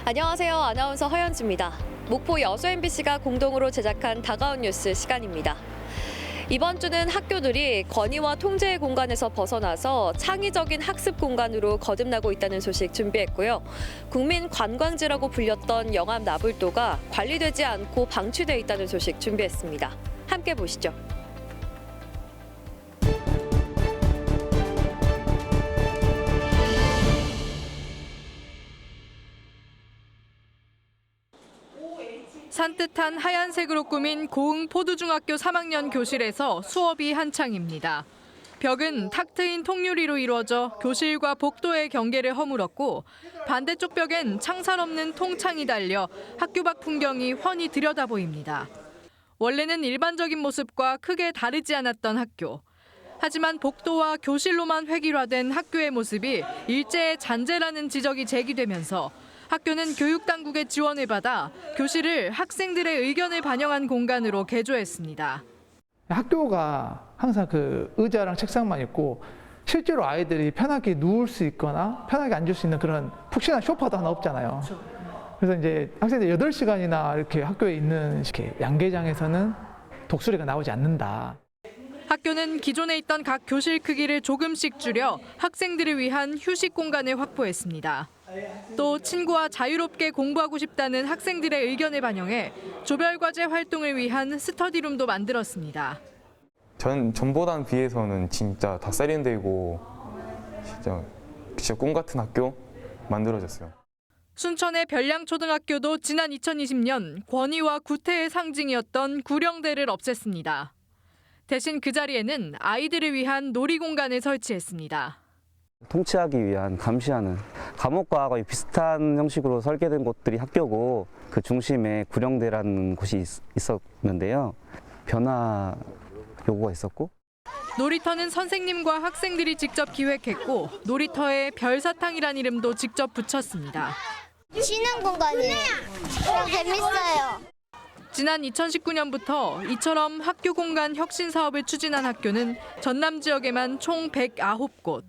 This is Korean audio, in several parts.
안녕하세요. 아나운서 허연주입니다. 목포 여수 MBC가 공동으로 제작한 다가온 뉴스 시간입니다. 이번 주는 학교들이 권위와 통제의 공간에서 벗어나서 창의적인 학습 공간으로 거듭나고 있다는 소식 준비했고요. 국민 관광지라고 불렸던 영암 나불도가 관리되지 않고 방치돼 있다는 소식 준비했습니다. 함께 보시죠. 산뜻한 하얀색으로 꾸민 고흥 포두중학교 3학년 교실에서 수업이 한창입니다. 벽은 탁 트인 통유리로 이루어져 교실과 복도의 경계를 허물었고 반대쪽 벽엔 창살 없는 통창이 달려 학교 밖 풍경이 훤히 들여다 보입니다. 원래는 일반적인 모습과 크게 다르지 않았던 학교. 하지만 복도와 교실로만 획일화된 학교의 모습이 일제의 잔재라는 지적이 제기되면서 학교는 교육당국의 지원을 받아 교실을 학생들의 의견을 반영한 공간으로 개조했습니다. 학교가 항상 그 의자랑 책상만 있고 실제로 아이들이 편하게 누울 수 있거나 편하게 앉을 수 있는 그런 푹신한 소파도 하나 없잖아요. 그래서 이제 학생들 8시간이나 이렇게 학교에 있는 이렇게 양계장에서는 독수리가 나오지 않는다. 학교는 기존에 있던 각 교실 크기를 조금씩 줄여 학생들을 위한 휴식 공간을 확보했습니다. 또 친구와 자유롭게 공부하고 싶다는 학생들의 의견을 반영해 조별과제 활동을 위한 스터디룸도 만들었습니다. 전보단 비해서는 진짜 다 세련되고 진짜 꿈 같은 학교 만들어졌어요. 순천의 별량초등학교도 지난 2020년 권위와 구태의 상징이었던 구령대를 없앴습니다. 대신 그 자리에는 아이들을 위한 놀이공간을 설치했습니다. 통치하기 위한 감시하는 감옥과 거의 비슷한 형식으로 설계된 곳들이 학교고 그 중심에 구령대라는 곳이 있었는데요. 변화 요구가 있었고 놀이터는 선생님과 학생들이 직접 기획했고 놀이터에 별사탕이란 이름도 직접 붙였습니다. 쉬는 공간이에요. 재밌어요. 지난 2019년부터 이처럼 학교 공간 혁신 사업을 추진한 학교는 전남 지역에만 총 109곳.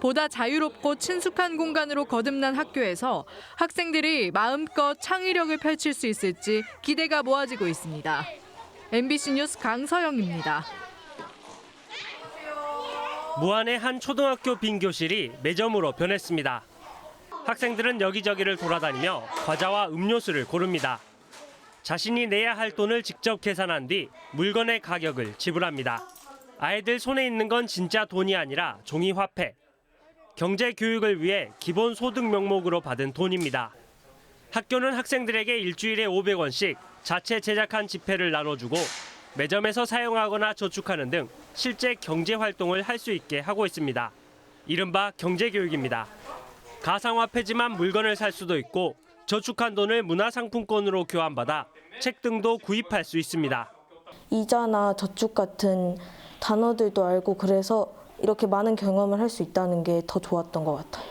보다 자유롭고 친숙한 공간으로 거듭난 학교에서 학생들이 마음껏 창의력을 펼칠 수 있을지 기대가 모아지고 있습니다. MBC 뉴스 강서영입니다. 무안의 한 초등학교 빈 교실이 매점으로 변했습니다. 학생들은 여기저기를 돌아다니며 과자와 음료수를 고릅니다. 자신이 내야 할 돈을 직접 계산한 뒤 물건의 가격을 지불합니다. 아이들 손에 있는 건 진짜 돈이 아니라 종이 화폐. 경제 교육을 위해 기본 소득 명목으로 받은 돈입니다. 학교는 학생들에게 일주일에 500원씩 자체 제작한 지폐를 나눠주고 매점에서 사용하거나 저축하는 등 실제 경제 활동을 할 수 있게 하고 있습니다. 이른바 경제 교육입니다. 가상화폐지만 물건을 살 수도 있고 저축한 돈을 문화상품권으로 교환받아 책 등도 구입할 수 있습니다. 이자나 저축 같은 단어들도 알고 그래서 이렇게 많은 경험을 할 수 있다는 게 더 좋았던 것 같아요.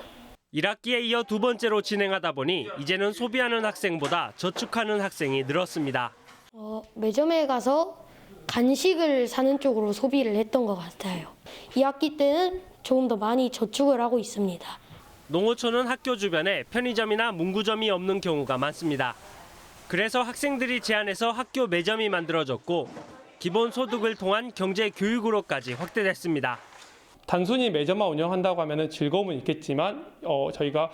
1학기에 이어 두 번째로 진행하다 보니 이제는 소비하는 학생보다 저축하는 학생이 늘었습니다. 매점에 가서 간식을 사는 쪽으로 소비를 했던 것 같아요. 2학기 때는 조금 더 많이 저축을 하고 있습니다. 농어촌은 학교 주변에 편의점이나 문구점이 없는 경우가 많습니다. 그래서 학생들이 제안해서 학교 매점이 만들어졌고 기본 소득을 통한 경제 교육으로까지 확대됐습니다. 단순히 매점만 운영한다고 하면 즐거움은 있겠지만 저희가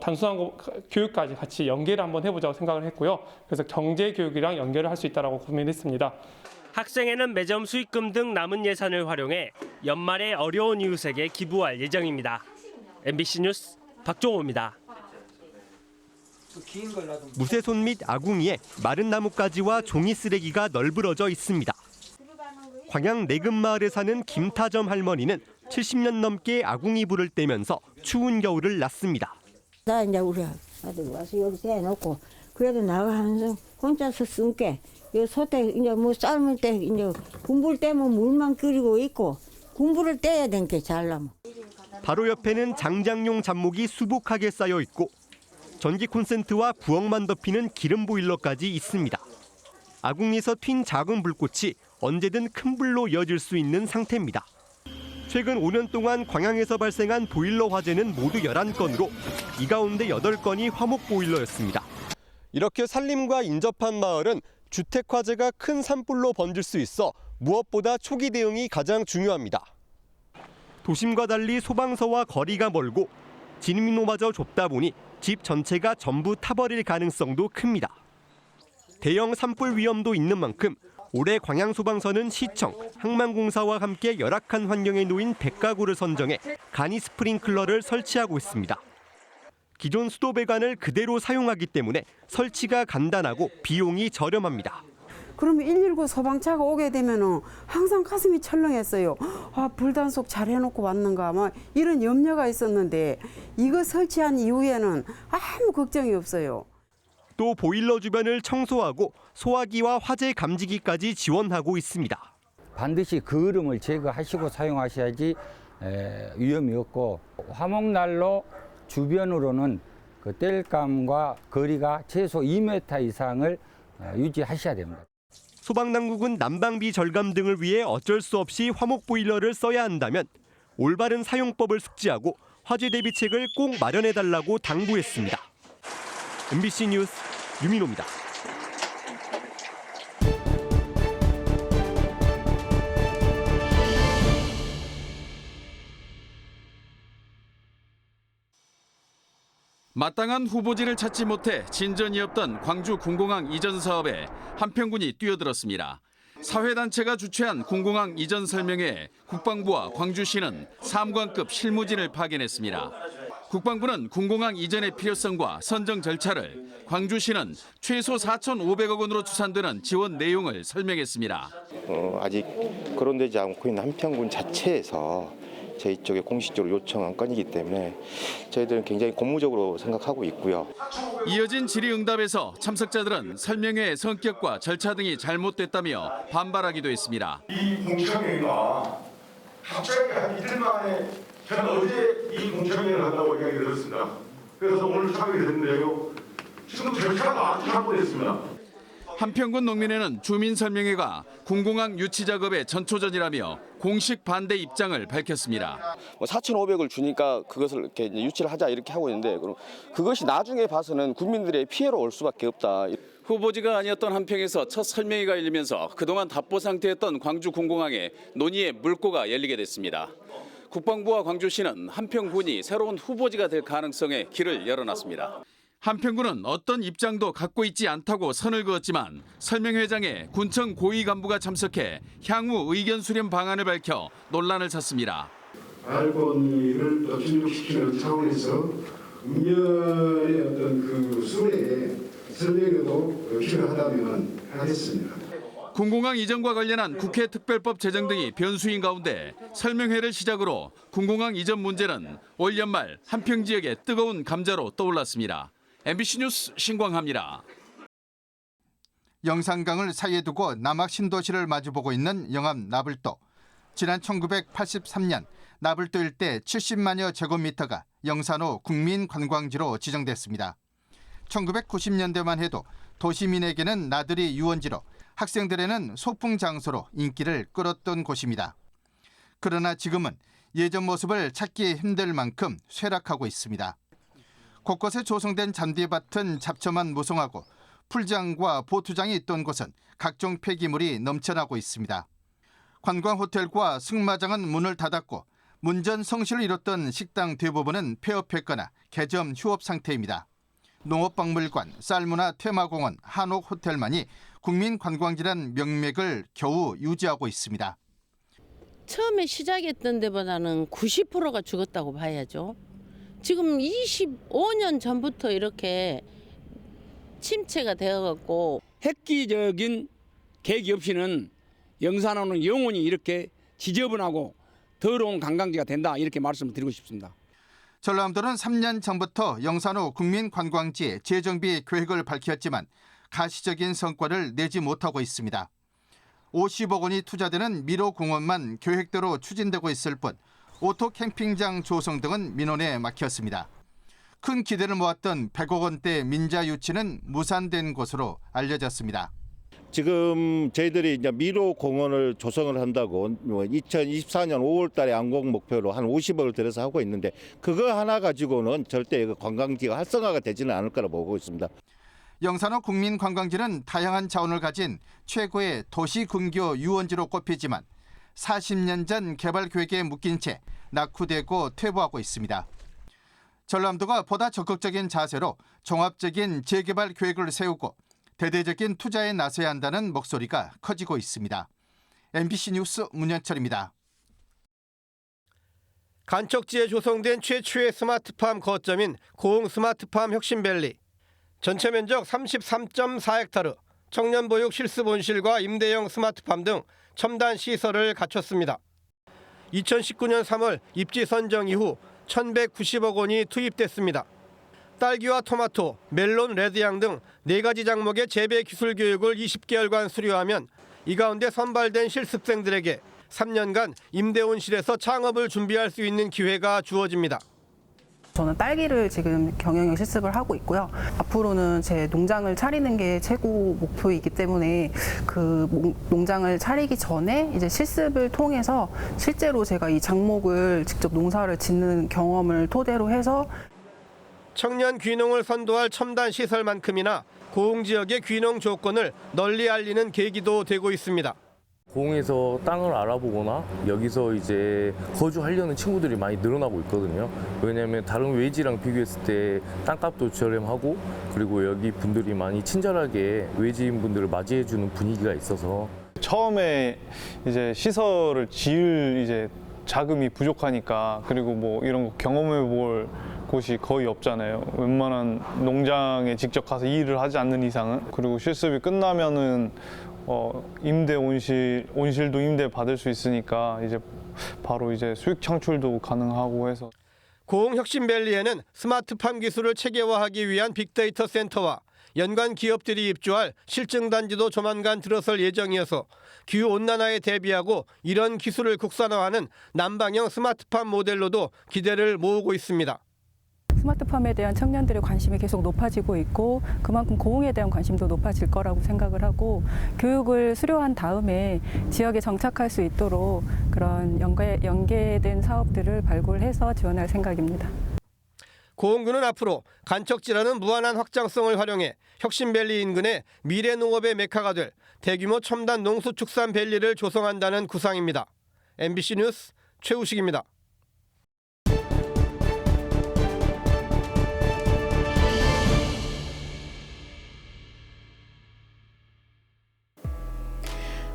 단순한 교육까지 같이 연계를 한번 해보자고 생각을 했고요. 그래서 경제 교육이랑 연결을 할 수 있다고 고민했습니다. 학생회는 매점 수익금 등 남은 예산을 활용해 연말에 어려운 이웃에게 기부할 예정입니다. MBC 뉴스 박종호입니다. 무쇠손 및 아궁이에 마른 나뭇가지와 종이 쓰레기가 널브러져 있습니다. 광양 내금마을에 사는 김타점 할머니는 70년 넘게 아궁이 불을 떼면서 추운 겨울을 났습니다. 나 이제 우리 아들 와서 여기서 해놓고 그래도 나가 항상 혼자서 쓴게 요 소때 이제 뭐 삶을 때 이제 군불 떼면 물만 끓이고 있고 군불을 떼야 되는 게 잘나면. 바로 옆에는 장작용 잡목이 수북하게 쌓여 있고 전기 콘센트와 부엌만 덮이는 기름 보일러까지 있습니다. 아궁이에서 튄 작은 불꽃이 언제든 큰 불로 이어질 수 있는 상태입니다. 최근 5년 동안 광양에서 발생한 보일러 화재는 모두 11건으로 이 가운데 8건이 화목 보일러였습니다. 이렇게 산림과 인접한 마을은 주택 화재가 큰 산불로 번질 수 있어 무엇보다 초기 대응이 가장 중요합니다. 도심과 달리 소방서와 거리가 멀고 진입로마저 좁다 보니 집 전체가 전부 타버릴 가능성도 큽니다. 대형 산불 위험도 있는 만큼 올해 광양소방서는 시청, 항만공사와 함께 열악한 환경에 놓인 100가구를 선정해 간이 스프링클러를 설치하고 있습니다. 기존 수도 배관을 그대로 사용하기 때문에 설치가 간단하고 비용이 저렴합니다. 그러면 119 소방차가 오게 되면 항상 가슴이 철렁했어요. 불단속 잘 해놓고 왔는가 막 이런 염려가 있었는데 이거 설치한 이후에는 아무 걱정이 없어요. 또 보일러 주변을 청소하고 소화기와 화재 감지기까지 지원하고 있습니다. 반드시 그을음을 제거하시고 사용하셔야지 위험이 없고 화목난로 주변으로는 그 땔감과 거리가 최소 2m 이상을 유지하셔야 됩니다. 소방당국은 난방비 절감 등을 위해 어쩔 수 없이 화목 보일러를 써야 한다면 올바른 사용법을 숙지하고 화재 대비책을 꼭 마련해달라고 당부했습니다. MBC 뉴스 유민호입니다. 마땅한 후보지를 찾지 못해 진전이 없던 광주 군공항 이전 사업에 한평군이 뛰어들었습니다. 사회단체가 주최한 군공항 이전 설명회에 국방부와 광주시는 사무관급 실무진을 파견했습니다. 국방부는 군공항 이전의 필요성과 선정 절차를, 광주시는 최소 4,500억 원으로 추산되는 지원 내용을 설명했습니다. 아직 거론되지 않고 있는 한평군 자체에서 저희 쪽에 공식적으로 요청한 건이기 때문에 저희들은 굉장히 고무적으로 생각하고 있고요. 이어진 질의응답에서 참석자들은 설명회의 성격과 절차 등이 잘못됐다며 반발하기도 했습니다. 이 공청회가 갑자기 한 이틀 만에 저는 어제 이 공청회를 한다고 이야기를 들었습니다. 그래서 오늘 참여하게 됐는데요. 지금 절차가 아주 잘못됐습니다. 한평군 농민회는 주민설명회가 군공항 유치 작업의 전초전이라며 공식 반대 입장을 밝혔습니다. 4,500을 주니까 그것을 이렇게 유치를 하자 이렇게 하고 있는데 그럼 그것이 나중에 봐서는 국민들의 피해로 올 수밖에 없다. 후보지가 아니었던 한평에서 첫 설명회가 열리면서 그동안 답보 상태였던 광주 군공항에 논의의 물꼬가 열리게 됐습니다. 국방부와 광주시는 한평군이 새로운 후보지가 될 가능성에 길을 열어놨습니다. 한평군은 어떤 입장도 갖고 있지 않다고 선을 그었지만 설명회장에 군청 고위 간부가 참석해 향후 의견 수렴 방안을 밝혀 논란을 샀습니다. 알권리를 더 충족시키는 차원에서 음녀의 어떤 그 수레에 설명회도 필요하다면 하겠습니다. 군공항 이전과 관련한 국회 특별법 제정 등이 변수인 가운데 설명회를 시작으로 군공항 이전 문제는 올 연말 한평 지역의 뜨거운 감자로 떠올랐습니다. MBC 뉴스 신광하입니다. 영산강을 사이에 두고 남학 신도시를 마주보고 있는 영암 나불도. 지난 1983년 나불도 일대 70만여 제곱미터가 영산호 국민관광지로 지정됐습니다. 1990년대만 해도 도시민에게는 나들이 유원지로 학생들에는 소풍 장소로 인기를 끌었던 곳입니다. 그러나 지금은 예전 모습을 찾기 힘들 만큼 쇠락하고 있습니다. 곳곳에 조성된 잔디밭은 잡초만 무성하고 풀장과 보투장이 있던 곳은 각종 폐기물이 넘쳐나고 있습니다. 관광호텔과 승마장은 문을 닫았고 문전성시를 이뤘던 식당 대부분은 폐업했거나 개점 휴업 상태입니다. 농업박물관, 쌀문화 테마공원, 한옥호텔만이 국민관광지란 명맥을 겨우 유지하고 있습니다. 처음에 시작했던 데보다는 90%가 죽었다고 봐야죠. 지금 25년 전부터 이렇게 침체가 되어갖고 획기적인 계획이 없이는 영산호는 영원히 이렇게 지저분하고 더러운 관광지가 된다 이렇게 말씀을 드리고 싶습니다. 전라남도는 3년 전부터 영산호 국민관광지 재정비 계획을 밝혔지만 가시적인 성과를 내지 못하고 있습니다. 50억 원이 투자되는 미로공원만 계획대로 추진되고 있을 뿐 오토 캠핑장 조성 등은 민원에 막혔습니다. 큰 기대를 모았던 100억 원대 민자 유치는 무산된 것으로 알려졌습니다. 지금 저희들이 이제 미로 공원을 조성을 한다고 2024년 5월달에 완공 목표로 한 50억을 들여서 하고 있는데 그거 하나 가지고는 절대 관광지가 활성화가 되지는 않을 거라 보고 있습니다. 영산호 국민관광지는 다양한 자원을 가진 최고의 도시근교 유원지로 꼽히지만 40년 전 개발 계획에 묶인 채 낙후되고 퇴보하고 있습니다. 전남도가 보다 적극적인 자세로 종합적인 재개발 계획을 세우고 대대적인 투자에 나서야 한다는 목소리가 커지고 있습니다. MBC 뉴스 문현철입니다. 간척지에 조성된 최초의 스마트팜 거점인 고흥 스마트팜 혁신밸리. 전체 면적 33.4헥타르, 청년보육 실습온실과 임대형 스마트팜 등 첨단 시설을 갖췄습니다. 2019년 3월 입지 선정 이후 1,190억 원이 투입됐습니다. 딸기와 토마토, 멜론, 레드향 등 4가지 작목의 재배 기술 교육을 20개월간 수료하면 이 가운데 선발된 실습생들에게 3년간 임대온실에서 창업을 준비할 수 있는 기회가 주어집니다. 저는 딸기를 지금 경영형 실습을 하고 있고요. 앞으로는 제 농장을 차리는 게 최고 목표이기 때문에 그 농장을 차리기 전에 이제 실습을 통해서 실제로 제가 이 작목을 직접 농사를 짓는 경험을 토대로 해서 청년 귀농을 선도할 첨단 시설만큼이나 고흥 지역의 귀농 조건을 널리 알리는 계기도 되고 있습니다. 고흥에서 땅을 알아보거나 여기서 이제 거주하려는 친구들이 많이 늘어나고 있거든요. 왜냐하면 다른 외지랑 비교했을 때 땅값도 저렴하고 그리고 여기 분들이 많이 친절하게 외지인 분들을 맞이해주는 분위기가 있어서 처음에 이제 시설을 지을 이제 자금이 부족하니까 그리고 뭐 이런 거 경험해 볼 곳이 거의 없잖아요. 웬만한 농장에 직접 가서 일을 하지 않는 이상은. 그리고 실습이 끝나면은 임대 온실도 임대 받을 수 있으니까 이제 바로 이제 수익 창출도 가능하고 해서. 고흥 혁신밸리에는 스마트팜 기술을 체계화하기 위한 빅데이터 센터와 연관 기업들이 입주할 실증단지도 조만간 들어설 예정이어서 기후온난화에 대비하고 이런 기술을 국산화하는 남방형 스마트팜 모델로도 기대를 모으고 있습니다. 스마트팜에 대한 청년들의 관심이 계속 높아지고 있고 그만큼 고흥에 대한 관심도 높아질 거라고 생각을 하고 교육을 수료한 다음에 지역에 정착할 수 있도록 그런 연계된 사업들을 발굴해서 지원할 생각입니다. 고흥구는 앞으로 간척지라는 무한한 확장성을 활용해 혁신밸리 인근의 미래 농업의 메카가 될 대규모 첨단 농수축산밸리를 조성한다는 구상입니다. MBC 뉴스 최우식입니다.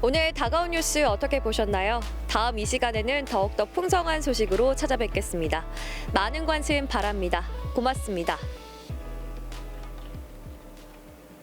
오늘 다가온 뉴스 어떻게 보셨나요? 다음 이 시간에는 더욱더 풍성한 소식으로 찾아뵙겠습니다. 많은 관심 바랍니다. 고맙습니다.